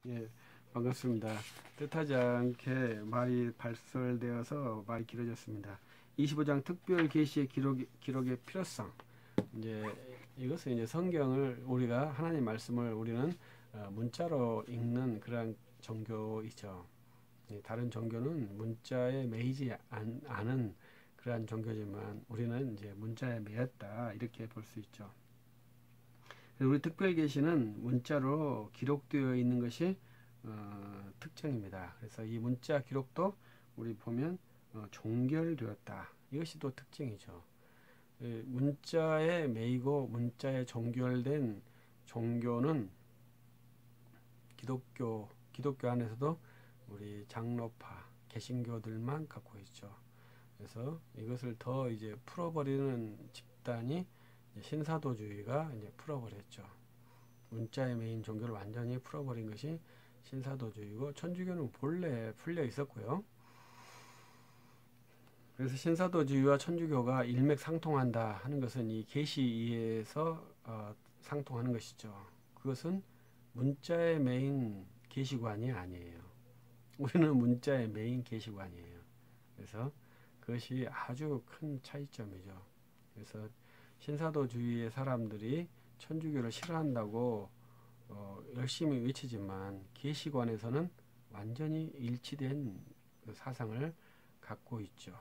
예, 반갑습니다. 뜻하지 않게 말이 발설되어서 말이 길어졌습니다. 25장 특별 계시의 기록의 필요성. 이제 이것은 이제 성경을 우리가 하나님 말씀을 우리는 문자로 읽는 그러한 종교이죠. 다른 종교는 문자에 매이지 않은 그러한 종교지만 우리는 이제 문자에 매였다 이렇게 볼 수 있죠. 우리 특별계시는 문자로 기록되어 있는 것이 특징입니다. 그래서 이 문자 기록도 우리 보면 종결되었다. 이것이 또 특징이죠. 문자에 매이고 문자에 종결된 종교는 기독교 안에서도 우리 장로파, 개신교들만 갖고 있죠. 그래서 이것을 더 이제 풀어버리는 집단이 신사도주의가 이제 풀어버렸죠. 문자의 메인 종교를 완전히 풀어버린 것이 신사도주의고, 천주교는 본래 풀려 있었고요. 그래서 신사도주의와 천주교가 일맥상통한다 하는 것은 이 계시에서 상통하는 것이죠. 그것은 문자의 메인 계시관이 아니에요. 우리는 문자의 메인 계시관이에요. 그래서 그것이 아주 큰 차이점이죠. 그래서 신사도주의의 사람들이 천주교를 싫어한다고 열심히 외치지만 계시관에서는 완전히 일치된 그 사상을 갖고 있죠.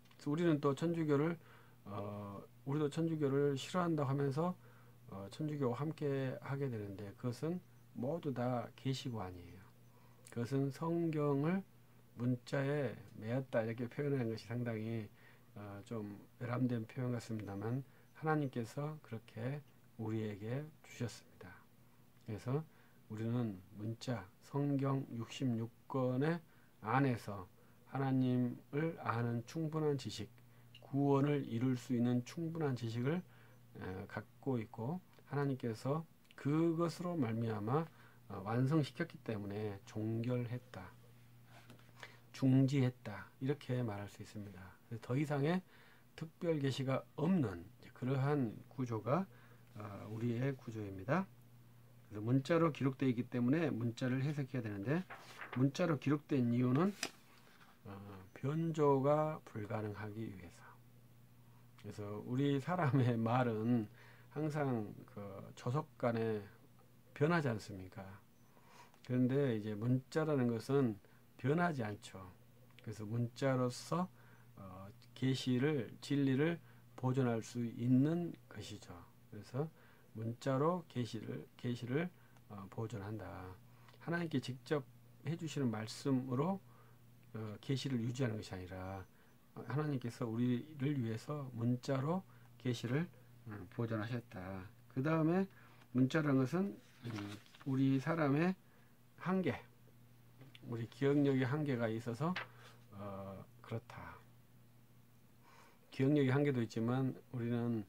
그래서 우리는 또 우리도 천주교를 싫어한다고 하면서 천주교와 함께 하게 되는데, 그것은 모두 다 계시관이에요. 그것은 성경을 문자에 매었다 이렇게 표현하는 것이 상당히 좀 외람된 표현 같습니다만, 하나님께서 그렇게 우리에게 주셨습니다. 그래서 우리는 문자 성경 66권의 안에서 하나님을 아는 충분한 지식, 구원을 이룰 수 있는 충분한 지식을 갖고 있고, 하나님께서 그것으로 말미암아 완성시켰기 때문에 종결했다, 중지했다 이렇게 말할 수 있습니다. 더 이상의 특별 계시가 없는 그러한 구조가 우리의 구조입니다. 그래서 문자로 기록되어 있기 때문에 문자를 해석해야 되는데, 문자로 기록된 이유는 변조가 불가능하기 위해서. 그래서 우리 사람의 말은 항상 그 저속 간에 변하지 않습니까? 그런데 이제 문자라는 것은 변하지 않죠. 그래서 문자로서 계시를, 진리를 보존할 수 있는 것이죠. 그래서 문자로 계시를 보존한다. 하나님께 직접 해주시는 말씀으로 계시를 유지하는 것이 아니라 하나님께서 우리를 위해서 문자로 계시를 보존하셨다. 그 다음에 문자라는 것은 우리 사람의 한계, 우리 기억력의 한계가 있어서 그렇다. 기억력의 한계도 있지만 우리는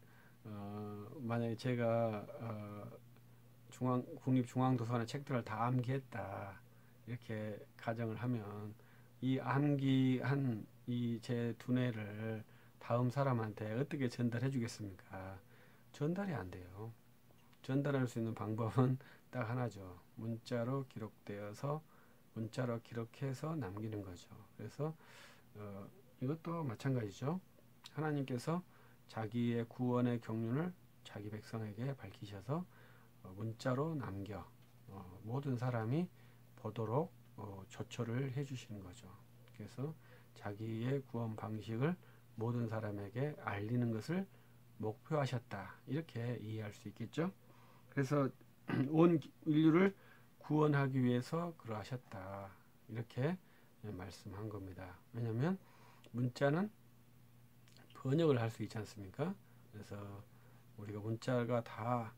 만약에 제가 국립중앙도서관의 책들을 다 암기했다 이렇게 가정을 하면, 이 암기한 이 제 두뇌를 다음 사람한테 어떻게 전달해 주겠습니까? 전달이 안 돼요. 전달할 수 있는 방법은 딱 하나죠. 문자로 기록되어서 문자로 기록해서 남기는 거죠. 그래서 이것도 마찬가지죠. 하나님께서 자기의 구원의 경륜을 자기 백성에게 밝히셔서 문자로 남겨 모든 사람이 보도록 조처를 해주시는 거죠. 그래서 자기의 구원 방식을 모든 사람에게 알리는 것을 목표하셨다 이렇게 이해할 수 있겠죠. 그래서 온 인류를 구원하기 위해서 그러하셨다 이렇게 말씀한 겁니다. 왜냐하면 문자는 번역을 할 수 있지 않습니까? 그래서 우리가 문자가 다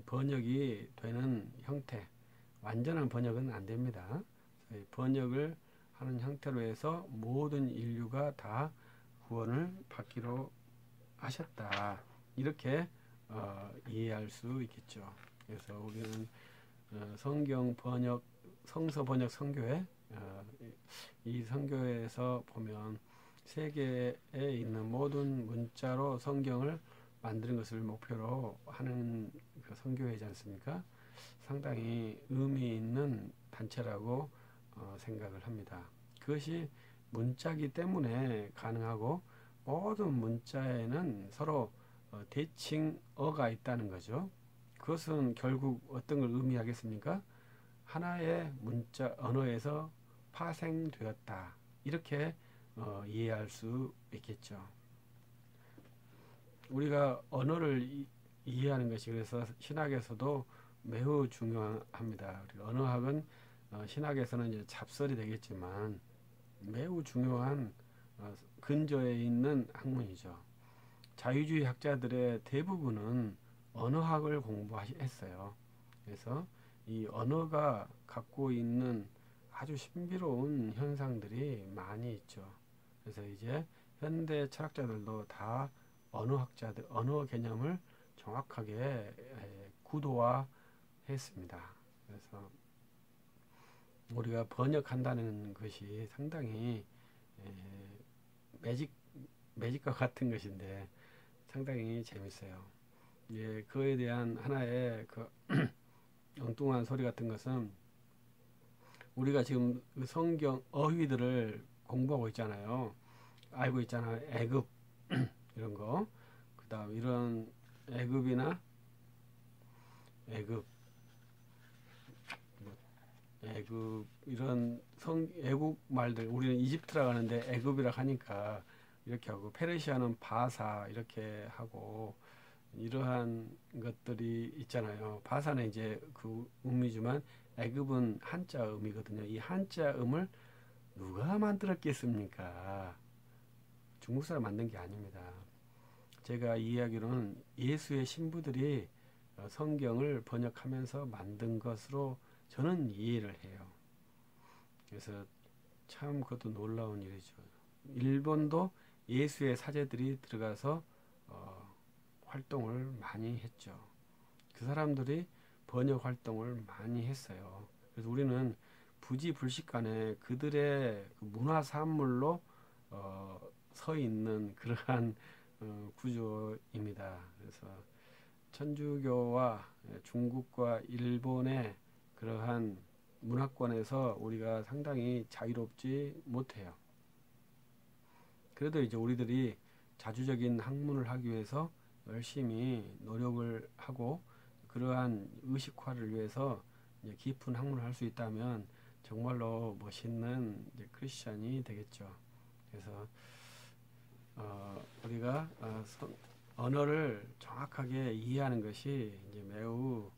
번역이 되는 형태, 완전한 번역은 안 됩니다. 번역을 하는 형태로 해서 모든 인류가 다 구원을 받기로 하셨다 이렇게 이해할 수 있겠죠. 그래서 우리는 성경 번역, 성서 번역 선교회, 이 선교회에서 보면 세계에 있는 모든 문자로 성경을 만드는 것을 목표로 하는 그 선교회지 않습니까? 상당히 의미 있는 단체라고 생각을 합니다. 그것이 문자기 때문에 가능하고 모든 문자에는 서로 대칭어가 있다는 거죠. 그것은 결국 어떤 걸 의미하겠습니까? 하나의 문자 언어에서 파생되었다. 이렇게 이해할 수 있겠죠. 우리가 언어를 이해하는 것이 그래서 신학에서도 매우 중요합니다. 언어학은 신학에서는 이제 잡설이 되겠지만 매우 중요한 근저에 있는 학문이죠. 자유주의 학자들의 대부분은 언어학을 공부했어요. 그래서 이 언어가 갖고 있는 아주 신비로운 현상들이 많이 있죠. 그래서 이제 현대 철학자들도 다 언어학자들, 언어 개념을 정확하게 구도화했습니다. 그래서 우리가 번역한다는 것이 상당히 매직과 같은 것인데 상당히 재밌어요. 예, 그에 대한 하나의 그 엉뚱한 소리 같은 것은 우리가 지금 그 성경 어휘들을 공부하고 있잖아요. 알고 있잖아요. 애굽 이런 거. 그다음 이런 애굽이나 애굽 애굽 이런 애국 말들 우리는 이집트라 하는데 애굽이라 하니까 이렇게 하고 페르시아는 바사 이렇게 하고 이러한 것들이 있잖아요. 바사는 이제 그 음이지만 애굽은 한자 음이거든요. 이 한자 음을 누가 만들었겠습니까? 중국 사람 만든 게 아닙니다. 제가 이해하기로는 예수의 신부들이 성경을 번역하면서 만든 것으로 저는 이해를 해요. 그래서 참 그것도 놀라운 일이죠. 일본도 예수의 사제들이 들어가서 활동을 많이 했죠. 그 사람들이 번역 활동을 많이 했어요. 그래서 우리는 부지불식간에 그들의 문화 산물로 서 있는 그러한 구조입니다. 그래서 천주교와 중국과 일본의 그러한 문화권에서 우리가 상당히 자유롭지 못해요. 그래도 이제 우리들이 자주적인 학문을 하기 위해서 열심히 노력을 하고 그러한 의식화를 위해서 이제 깊은 학문을 할 수 있다면 정말로 멋있는 이제 크리스천이 되겠죠. 그래서 우리가 언어를 정확하게 이해하는 것이 이제 매우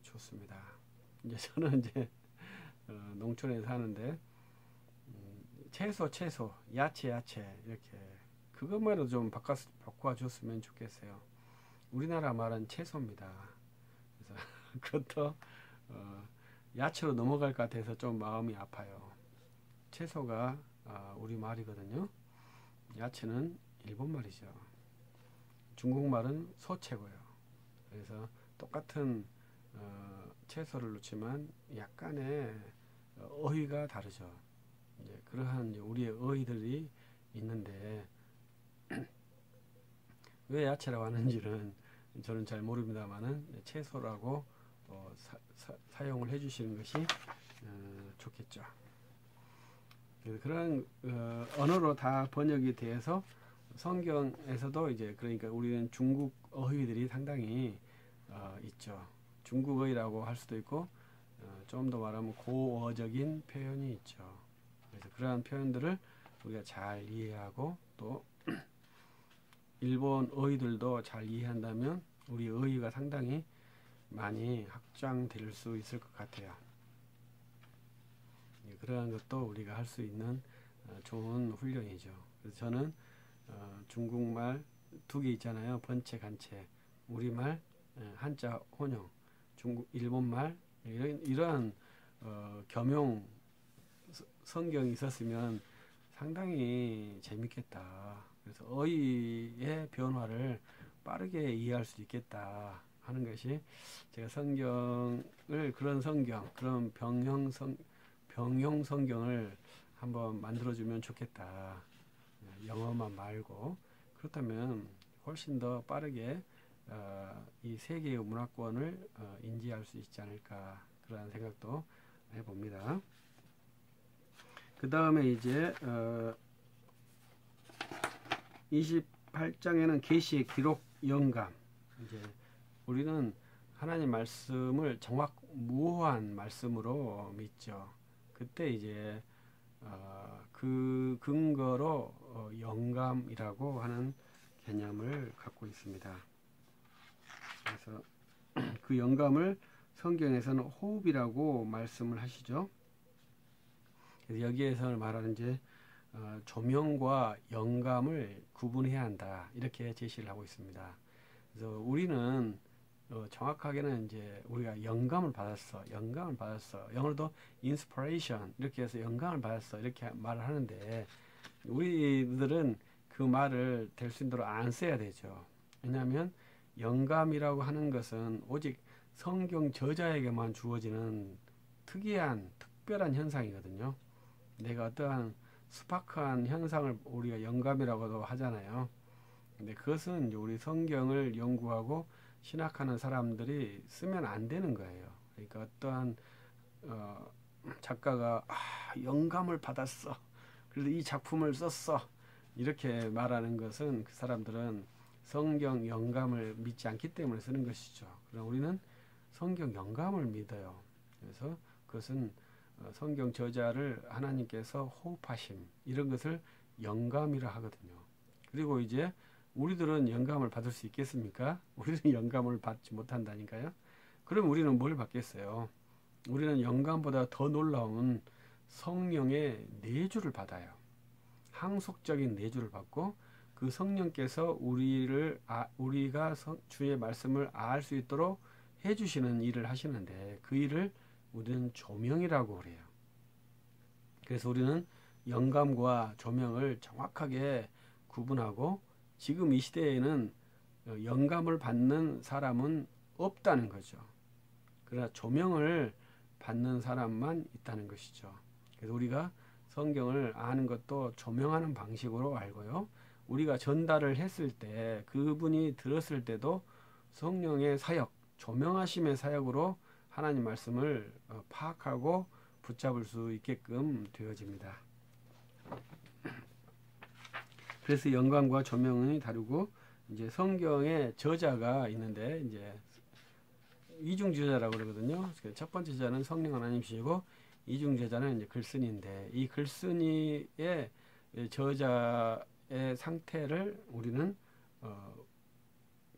좋습니다. 이제 저는 이제 농촌에 사는데 채소, 야채 이렇게 그것만으로 좀 바꿔줬으면 좋겠어요. 우리나라 말은 채소입니다. 그래서 그것도 야채로 넘어갈 것 같아서 좀 마음이 아파요. 채소가 우리 말이거든요. 야채는 일본 말이죠. 중국말은 소채고요. 그래서 똑같은 채소를 넣지만 약간의 어휘가 다르죠. 그러한 우리의 어휘들이 있는데 왜 야채라고 하는지는 저는 잘 모릅니다만은 채소라고 사용을 해주시는 것이 좋겠죠. 그런 언어로 다 번역이 돼서 성경에서도 이제 그러니까 우리는 중국 어휘들이 상당히 있죠. 중국어이라고 할 수도 있고 좀 더 말하면 고어적인 표현이 있죠. 그래서 그러한 표현들을 우리가 잘 이해하고 또 일본 어휘들도 잘 이해한다면 우리 어휘가 상당히 많이 확장될 수 있을 것 같아요. 그러한 것도 우리가 할 수 있는 좋은 훈련이죠. 그래서 저는 중국말 두 개 있잖아요. 번체, 간체. 우리말, 한자 혼용, 일본말 이러한 겸용 성경이 있었으면 상당히 재밌겠다. 그래서 어휘의 변화를 빠르게 이해할 수 있겠다 하는 것이 제가 성경을 그런 병용 성경을 한번 만들어주면 좋겠다. 영어만 말고 그렇다면 훨씬 더 빠르게 이 세계의 문화권을 인지할 수 있지 않을까 그런 생각도 해봅니다. 그 다음에 이제 28장에는 계시의 기록 영감. 이제 우리는 하나님 말씀을 정확무오한 말씀으로 믿죠. 그때 이제 그 근거로 영감이라고 하는 개념을 갖고 있습니다. 그래서 그 영감을 성경에서는 호흡이라고 말씀을 하시죠. 그래서 여기에서 말하는 이제 조명과 영감을 구분해야 한다, 이렇게 제시를 하고 있습니다. 그래서 우리는 정확하게는 이제 우리가 영감을 받았어. 영어로도 inspiration 이렇게 해서 영감을 받았어, 이렇게 말을 하는데 우리들은 그 말을 될 수 있도록 안 써야 되죠. 왜냐하면 영감이라고 하는 것은 오직 성경 저자에게만 주어지는 특별한 현상이거든요. 내가 어떠한 스파크한 현상을 우리가 영감이라고도 하잖아요. 근데 그것은 우리 성경을 연구하고 신학하는 사람들이 쓰면 안 되는 거예요. 그러니까 어떠한 작가가 영감을 받았어, 그래서 이 작품을 썼어, 이렇게 말하는 것은 그 사람들은 성경 영감을 믿지 않기 때문에 쓰는 것이죠. 그러나 우리는 성경 영감을 믿어요. 그래서 그것은 성경 저자를 하나님께서 호흡하심, 이런 것을 영감이라 하거든요. 그리고 이제 우리들은 영감을 받을 수 있겠습니까? 우리는 영감을 받지 못한다니까요. 그럼 우리는 뭘 받겠어요? 우리는 영감보다 더 놀라운 성령의 내주를 받아요. 항속적인 내주를 받고 그 성령께서 우리가 주의 말씀을 알 수 있도록 해주시는 일을 하시는데, 그 일을 우리는 조명이라고 그래요. 그래서 우리는 영감과 조명을 정확하게 구분하고, 지금 이 시대에는 영감을 받는 사람은 없다는 거죠. 그러나 조명을 받는 사람만 있다는 것이죠. 그래서 우리가 성경을 아는 것도 조명하는 방식으로 알고요. 우리가 전달을 했을 때, 그분이 들었을 때도 성령의 사역, 조명하심의 사역으로 하나님 말씀을 파악하고 붙잡을 수 있게끔 되어집니다. 그래서 영감과 조명이 다르고, 이제 성경의 저자가 있는데 이제 이중 저자라고 그러거든요. 첫 번째 저자는 성령 하나님이시고, 이중 저자는 이제 글쓴이인데, 이 글쓴이의 저자의 상태를 우리는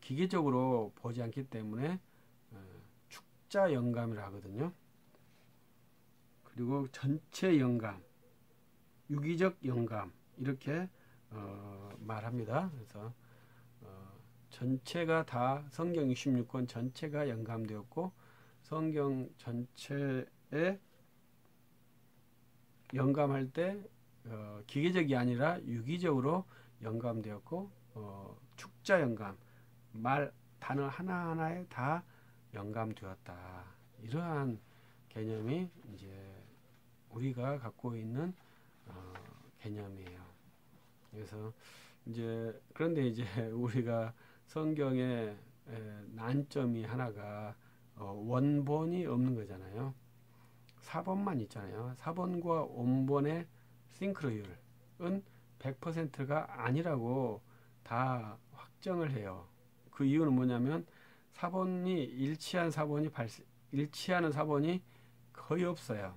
기계적으로 보지 않기 때문에 축자 영감이라 하거든요. 그리고 전체 영감, 유기적 영감, 이렇게 말합니다. 그래서 전체가 다 성경 66권 전체가 영감되었고, 성경 전체에 영감할 때 기계적이 아니라 유기적으로 영감되었고, 축자 영감, 단어 하나하나에 다 영감되었다. 이러한 개념이 이제 우리가 갖고 있는 개념이에요. 그래서 그런데 이제 우리가 성경의 난점이 하나가 원본이 없는 거잖아요. 사본만 있잖아요. 사본과 원본의 싱크로율은 100%가 아니라고 다 확정을 해요. 그 이유는 뭐냐면 일치하는 사본이 거의 없어요.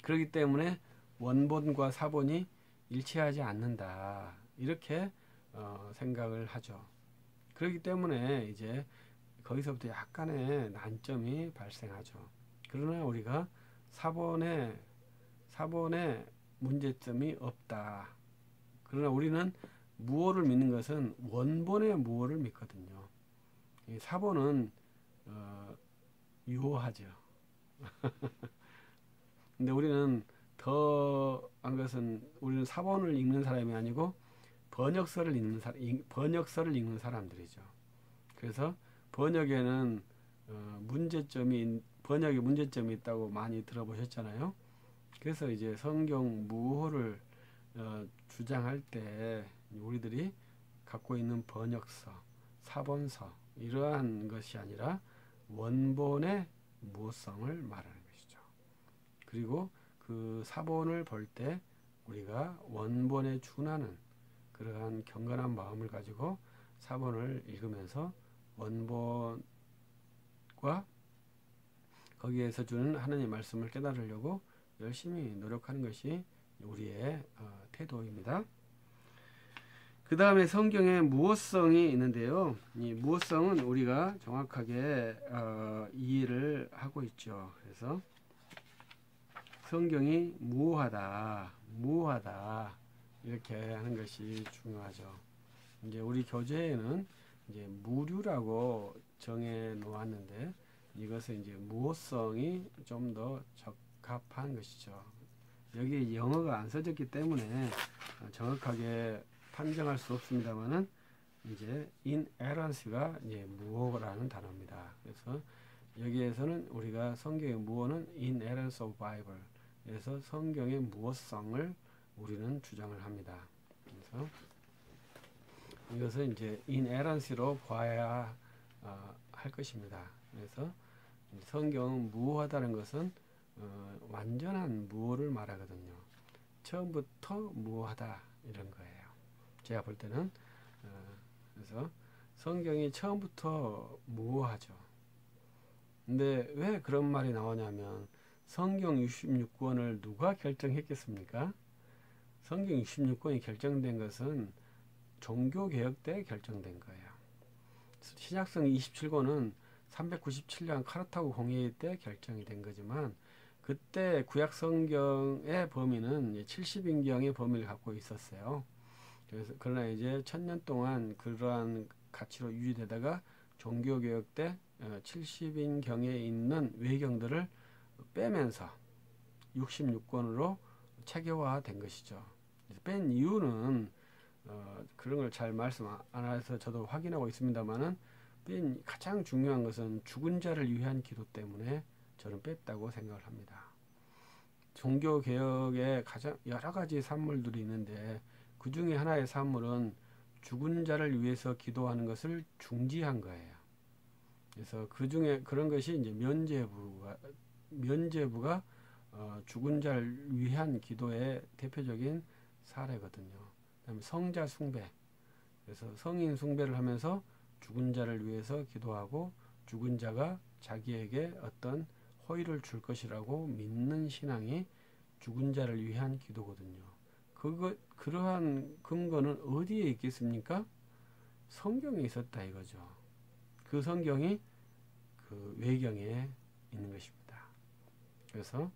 그렇기 때문에 원본과 사본이 일치하지 않는다, 이렇게 생각을 하죠. 그렇기 때문에 이제 거기서부터 약간의 난점이 발생하죠. 그러나 우리가 사본에 문제점이 없다. 그러나 우리는 무오를 믿는 것은 원본의 무오를 믿거든요. 이 사본은 유효하죠. 근데 우리는 우리는 사본을 읽는 사람이 아니고 번역서를 읽는 사람들이죠. 그래서 번역에 문제점이 있다고 많이 들어보셨잖아요. 그래서 이제 성경 무호를 주장할 때 우리들이 갖고 있는 번역서, 사본서, 이러한 것이 아니라 원본의 무호성을 말하는 것이죠. 그리고 그 사본을 볼 때 우리가 원본에 준하는 그러한 경건한 마음을 가지고 사본을 읽으면서 원본과 거기에서 주는 하나님의 말씀을 깨달으려고 열심히 노력하는 것이 우리의 태도입니다. 그 다음에 성경에 무엇성이 있는데요. 이 무엇성은 우리가 정확하게 이해를 하고 있죠. 그래서 성경이 무오하다 이렇게 하는 것이 중요하죠. 이제 우리 교재에는 이제 무류라고 정해 놓았는데 이것은 이제 무호성이 좀 더 적합한 것이죠. 여기 영어가 안 써졌기 때문에 정확하게 판정할 수 없습니다만은 이제 inerrancy가 이제 무호라는 단어입니다. 그래서 여기에서는 우리가 성경의 무호는 inerrancy of Bible. 그래서 성경의 무호성을 우리는 주장을 합니다. 그래서 이것은 이제 inerrancy로 봐야 할 것입니다. 그래서 성경은 무호하다는 것은 완전한 무호를 말하거든요. 처음부터 무호하다 이런 거예요. 제가 볼 때는 그래서 성경이 처음부터 무호하죠. 근데 왜 그런 말이 나오냐면 성경 66권을 누가 결정했겠습니까? 성경 66권이 결정된 것은 종교개혁 때 결정된 거예요. 신약성 27권은 397년 카르타고 공회 때 결정이 된 거지만 그때 구약 성경의 범위는 70인경의 범위를 갖고 있었어요. 그래서 그러나 이제 1000년 동안 그러한 가치로 유지되다가 종교개혁 때 70인경에 있는 외경들을 빼면서 66권으로 체계화된 것이죠. 뺀 이유는 그런 걸 잘 말씀 안 해서 저도 확인하고 있습니다만은 뺀 가장 중요한 것은 죽은 자를 위한 기도 때문에 저는 뺐다고 생각을 합니다. 종교 개혁에 가장 여러 가지 산물들이 있는데 그 중에 하나의 산물은 죽은 자를 위해서 기도하는 것을 중지한 거예요. 그래서 그 중에 그런 것이 이제 면죄부가 죽은 자를 위한 기도의 대표적인 사례거든요. 그다음에 성자 숭배. 그래서 성인 숭배를 하면서 죽은 자를 위해서 기도하고 죽은 자가 자기에게 어떤 호의를 줄 것이라고 믿는 신앙이 죽은 자를 위한 기도거든요. 그러한 근거는 어디에 있겠습니까? 성경에 있었다 이거죠. 그 성경이 그 외경에 있는 것입니다. 그래서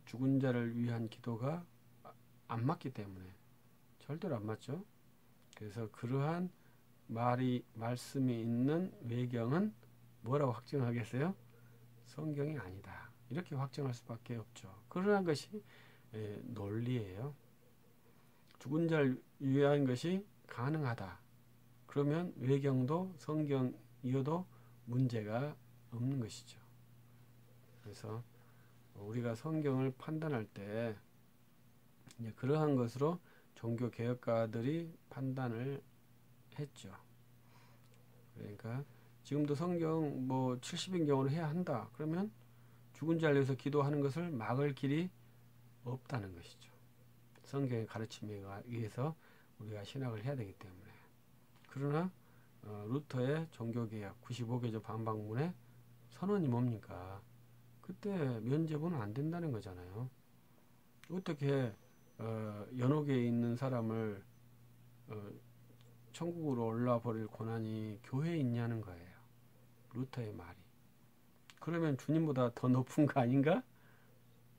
죽은 자를 위한 기도가 안 맞기 때문에 절대로 안 맞죠. 그래서 그러한 말씀이 있는 외경은 뭐라고 확정하겠어요? 성경이 아니다. 이렇게 확정할 수밖에 없죠. 그러한 것이 논리예요. 죽은 자를 위한 것이 가능하다. 그러면 외경도 성경이어도 문제가 없는 것이죠. 그래서 우리가 성경을 판단할 때 이제 그러한 것으로 종교 개혁가들이 판단을 했죠. 그러니까 지금도 성경 뭐 70인경으로 해야 한다. 그러면 죽은 자를 위해서 기도하는 것을 막을 길이 없다는 것이죠. 성경의 가르침에 의해서 우리가 신학을 해야 되기 때문에. 그러나 루터의 종교개혁 95개조 반박문의 선언이 뭡니까? 그때 면죄부는 안 된다는 거잖아요. 어떻게 연옥에 있는 사람을 천국으로 올라버릴 권한이 교회에 있냐는 거예요. 루터의 말이. 그러면 주님보다 더 높은 거 아닌가?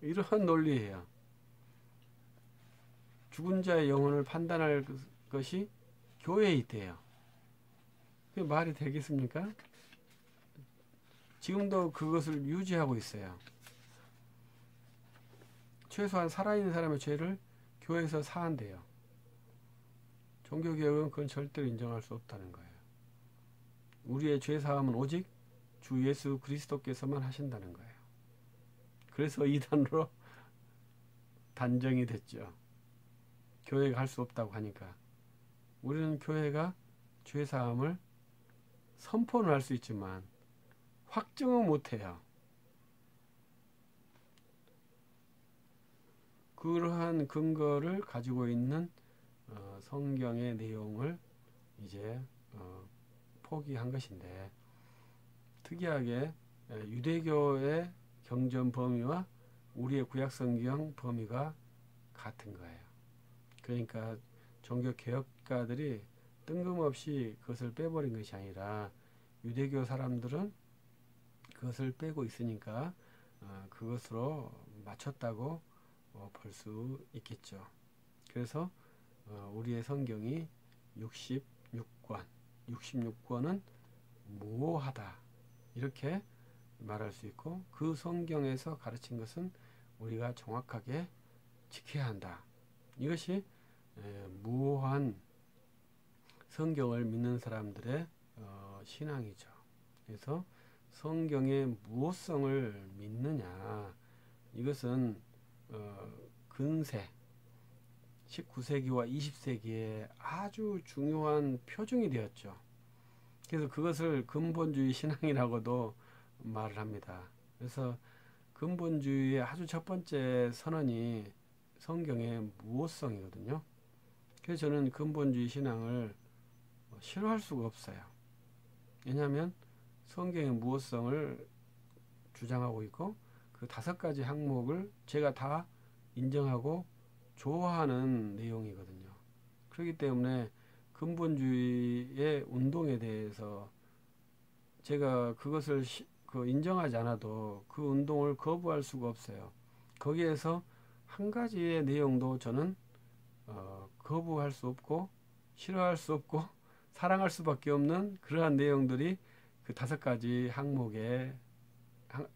이러한 논리예요. 죽은 자의 영혼을 판단할 것이 교회에 있대요. 그게 말이 되겠습니까? 지금도 그것을 유지하고 있어요. 최소한 살아있는 사람의 죄를 교회에서 사한대요. 종교개혁은 그건 절대로 인정할 수 없다는 거예요. 우리의 죄사함은 오직 주 예수 그리스도께서만 하신다는 거예요. 그래서 이단으로 단정이 됐죠. 교회가 할 수 없다고 하니까. 우리는 교회가 죄사함을 선포는 할 수 있지만 확증은 못해요. 그러한 근거를 가지고 있는 성경의 내용을 이제 포기한 것인데, 특이하게 유대교의 경전 범위와 우리의 구약성경 범위가 같은 거예요. 그러니까 종교 개혁가들이 뜬금없이 그것을 빼버린 것이 아니라 유대교 사람들은 그것을 빼고 있으니까 그것으로 맞췄다고 볼 수 있겠죠. 그래서 우리의 성경이 66권은 무오하다 이렇게 말할 수 있고, 그 성경에서 가르친 것은 우리가 정확하게 지켜야 한다. 이것이 무오한 성경을 믿는 사람들의 신앙이죠. 그래서 성경의 무오성을 믿느냐, 이것은 근세 19세기와 20세기에 아주 중요한 표징이 되었죠. 그래서 그것을 근본주의 신앙이라고도 말을 합니다. 그래서 근본주의의 아주 첫 번째 선언이 성경의 무오성이거든요. 그래서 저는 근본주의 신앙을 싫어할 수가 없어요. 왜냐하면 성경의 무오성을 주장하고 있고, 그 5가지 항목을 제가 다 인정하고 좋아하는 내용이거든요. 그렇기 때문에 근본주의의 운동에 대해서 제가 그것을 인정하지 않아도 그 운동을 거부할 수가 없어요. 거기에서 한 가지의 내용도 저는 거부할 수 없고 싫어할 수 없고 사랑할 수밖에 없는 그러한 내용들이 그 5가지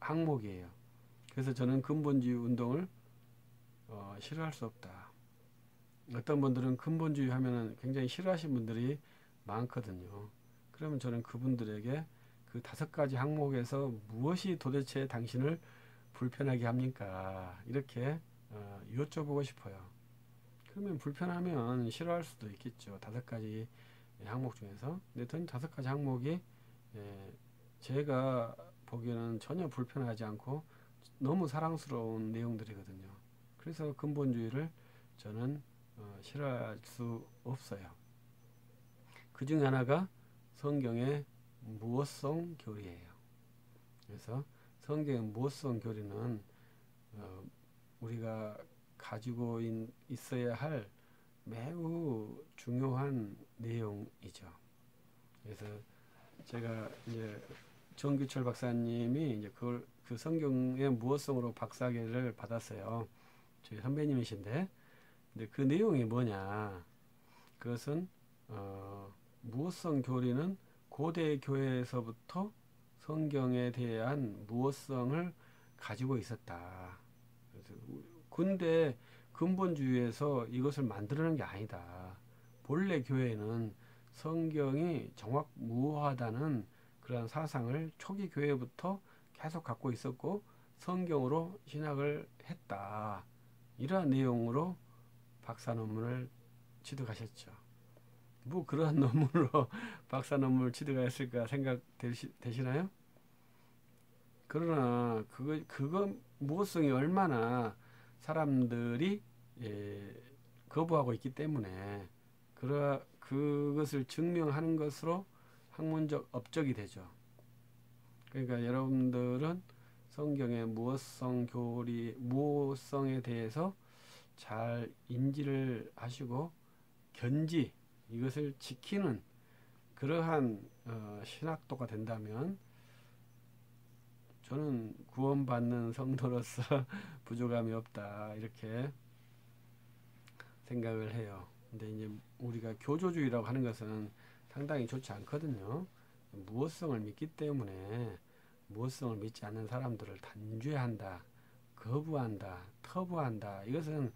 항목이에요. 그래서 저는 근본주의 운동을 싫어할 수 없다. 어떤 분들은 근본주의 하면은 굉장히 싫어하시는 분들이 많거든요. 그러면 저는 그분들에게 그 5가지 항목에서 무엇이 도대체 당신을 불편하게 합니까? 이렇게 여쭤보고 싶어요. 그러면 불편하면 싫어할 수도 있겠죠. 5가지 항목 중에서. 근데 5가지 항목이 제가 보기에는 전혀 불편하지 않고 너무 사랑스러운 내용들이거든요. 그래서 근본주의를 저는 싫어할 수 없어요. 그 중에 하나가 성경의 무오성 교리예요. 그래서 성경의 무오성 교리는 우리가 가지고 있어야 할 매우 중요한 내용이죠. 그래서 제가 이제 정규철 박사님이 이제 그 성경의 무오성으로 박사학위를 받았어요. 저희 선배님이신데, 근데 그 내용이 뭐냐? 그것은 무오성 교리는 고대 교회에서부터 성경에 대한 무오성을 가지고 있었다. 그래서 근데 근본주의에서 이것을 만들어낸 게 아니다. 본래 교회는 성경이 정확 무오하다는 그런 사상을 초기 교회부터 계속 갖고 있었고 성경으로 신학을 했다. 이러한 내용으로 박사 논문을 취득하셨죠. 뭐 그러한 논문으로 박사 논문을 취득했을까 생각되시나요? 그러나 그거 무오성이 얼마나 사람들이 거부하고 있기 때문에 그것을 증명하는 것으로 학문적 업적이 되죠. 그러니까 여러분들은 성경의 무오성에 대해서 잘 인지를 하시고 이것을 지키는 그러한 신학도가 된다면 저는 구원받는 성도로서 부족함이 없다 이렇게 생각을 해요. 근데 이제 우리가 교조주의라고 하는 것은 상당히 좋지 않거든요. 무오성을 믿기 때문에 무오성을 믿지 않는 사람들을 단죄한다, 거부한다, 터부한다. 이것은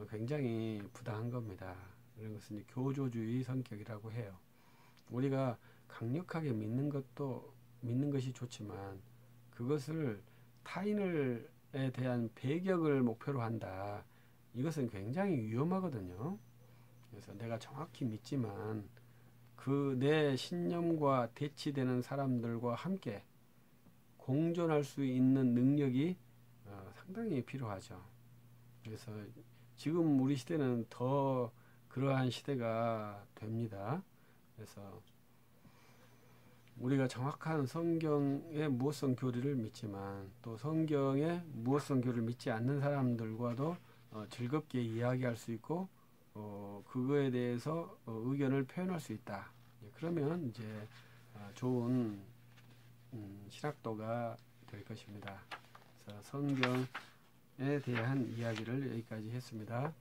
굉장히 부당한 겁니다. 이런 것은 교조주의 성격이라고 해요. 우리가 강력하게 믿는 것이 좋지만 그것을 타인에 대한 배격을 목표로 한다. 이것은 굉장히 위험하거든요. 그래서 내가 정확히 믿지만 그 내 신념과 대치되는 사람들과 함께 공존할 수 있는 능력이 상당히 필요하죠. 그래서 지금 우리 시대는 더 그러한 시대가 됩니다. 그래서 우리가 정확한 성경의 무엇성 교리를 믿지만 또 성경의 무엇성 교리를 믿지 않는 사람들과도 즐겁게 이야기할 수 있고 그거에 대해서 의견을 표현할 수 있다. 그러면 이제 좋은 신학도가 될 것입니다. 그래서 성경에 대한 이야기를 여기까지 했습니다.